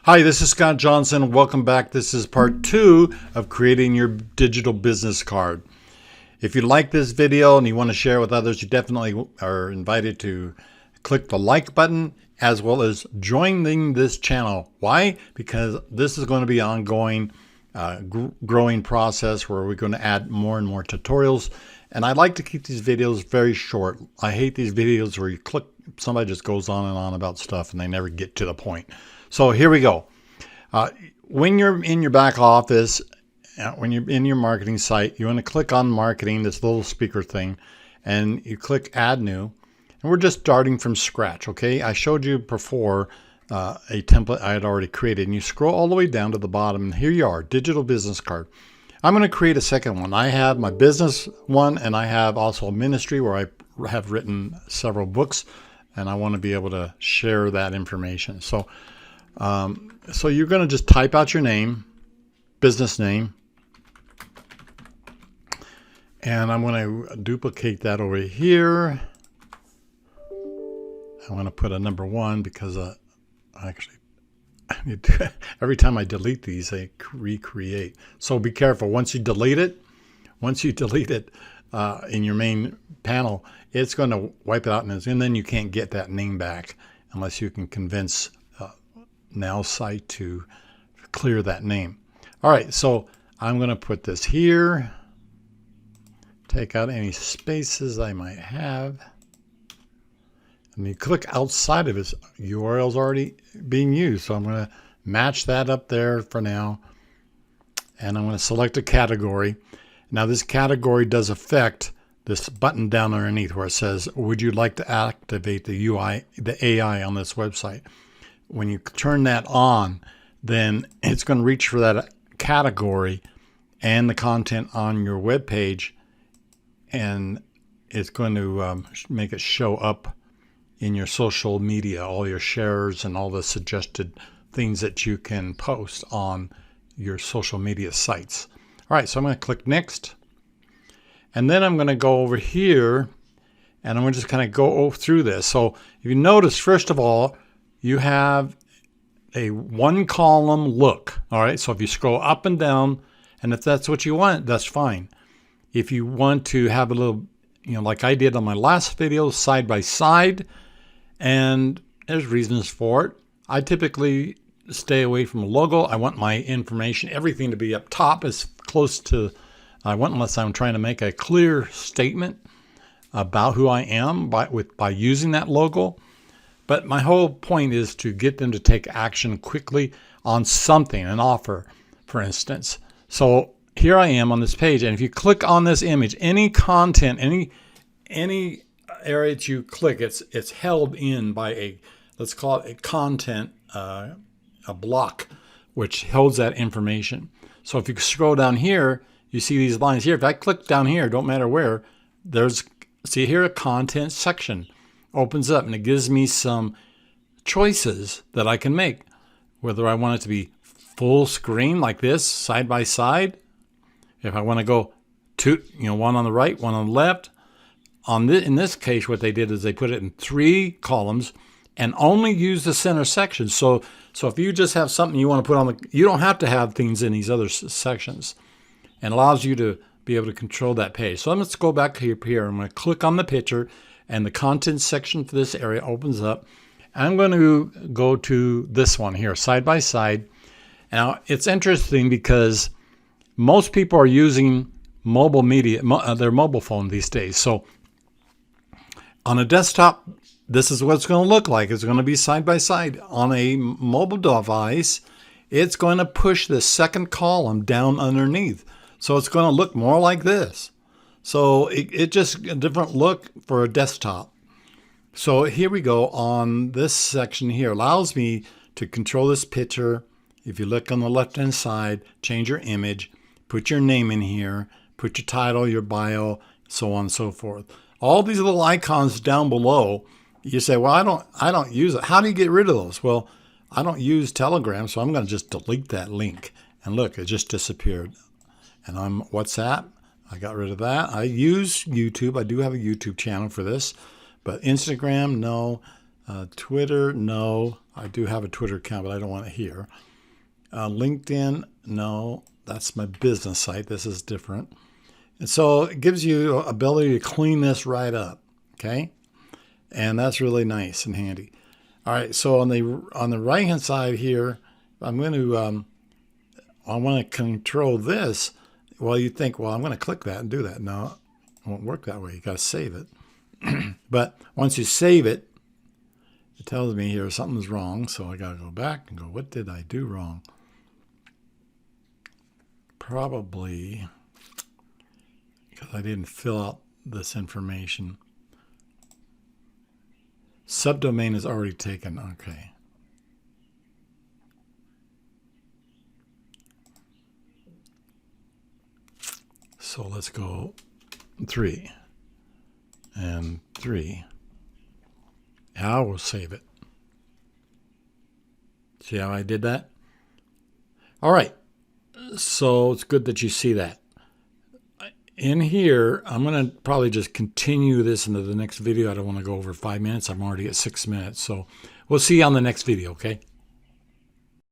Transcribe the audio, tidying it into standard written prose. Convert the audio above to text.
Hi, this is Scott Johnson. Welcome back. This is part 2 of creating your digital business card. If you like this video and you want to share it with others, you definitely are invited to click the like button as well as joining this channel. Why? Because this is going to be an ongoing growing process where we're going to add more and more tutorials. And I like to keep these videos very short. I hate these videos where you click, somebody just goes on and on about stuff and they never get to the point. So here we go. When you're in your back office, when you're in your marketing site, you want to click on marketing, this little speaker thing, and you click add new. And we're just starting from scratch, okay? I showed you before a template I had already created, and you scroll all the way down to the bottom, and here you are, digital business card. I'm going to create a second one. I have my business one, and I have also a ministry where I have written several books, and I want to be able to share that information. So you're going to just type out your name, business name, and I'm going to duplicate that over here. I want to put a number 1 because every time I delete these, they recreate. So be careful. Once you delete it in your main panel, it's going to wipe it out, and then you can't get that name back unless you can convince NOWSITE to clear that name. All right, so I'm going to put this here, take out any spaces I might have, and you click outside of it. URL's already being used, so I'm going to match that up there for now, and I'm going to select a category. Now this category does affect this button down underneath where it says, would you like to activate the UI, the AI on this website? When you turn that on, then it's going to reach for that category and the content on your web page, and it's going to make it show up in your social media, all your shares and all the suggested things that you can post on your social media sites. All right, so I'm going to click next, and then I'm going to go over here, and I'm going to just kind of go through this. So if you notice, first of all, you have a 1-column look. All right, so if you scroll up and down, and if that's what you want, that's fine. If you want to have a little, like I did on my last video, side by side, and there's reasons for it. I typically stay away from a logo. I want my information, everything to be up top as close to I want, unless I'm trying to make a clear statement about who I am by using that logo. But my whole point is to get them to take action quickly on something, an offer, for instance. So here I am on this page, and if you click on this image, any content, any area that you click, it's held in by let's call it a content, a block, which holds that information. So if you scroll down here, you see these lines here. If I click down here, don't matter where, see here a content section opens up, and it gives me some choices that I can make, whether I want it to be full screen like this, side by side. If I want to go one on the right, one on the left. In this case, what they did is they put it in 3 columns and only use the center section. So if you just have something you want to put on you don't have to have things in these other sections, and allows you to be able to control that page. So let's go back here. I'm going to click on the picture, and the content section for this area opens up. I'm going to go to this one here, side by side. Now, it's interesting because most people are using mobile media, their mobile phone these days. So on a desktop, this is what it's going to look like. It's going to be side by side. On a mobile device, it's going to push the second column down underneath. So it's going to look more like this. So it just a different look for a desktop. So here we go on this section here. Allows me to control this picture. If you look on the left-hand side, change your image, put your name in here, put your title, your bio, so on and so forth. All these little icons down below, you say, well, I don't use it. How do you get rid of those? Well, I don't use Telegram, so I'm going to just delete that link. And look, it just disappeared. And on WhatsApp, I got rid of that. I use YouTube. I do have a YouTube channel for this, but Instagram, no. Twitter, no. I do have a Twitter account, but I don't want it here. LinkedIn, no. That's my business site. This is different. And so it gives you ability to clean this right up, okay? And that's really nice and handy. All right, so on the right-hand side here, I'm going to I want to control this. Well, you think, well, I'm going to click that and do that. No, it won't work that way. You got to save it. But once you save it, it tells me here something's wrong. So I got to go back and go, what did I do wrong? Probably because I didn't fill out this information. Subdomain is already taken. Okay. So let's go 3 and 3. I will save it. See how I did that? All right. So it's good that you see that. In here, I'm going to probably just continue this into the next video. I don't want to go over 5 minutes. I'm already at 6 minutes. So we'll see you on the next video, okay?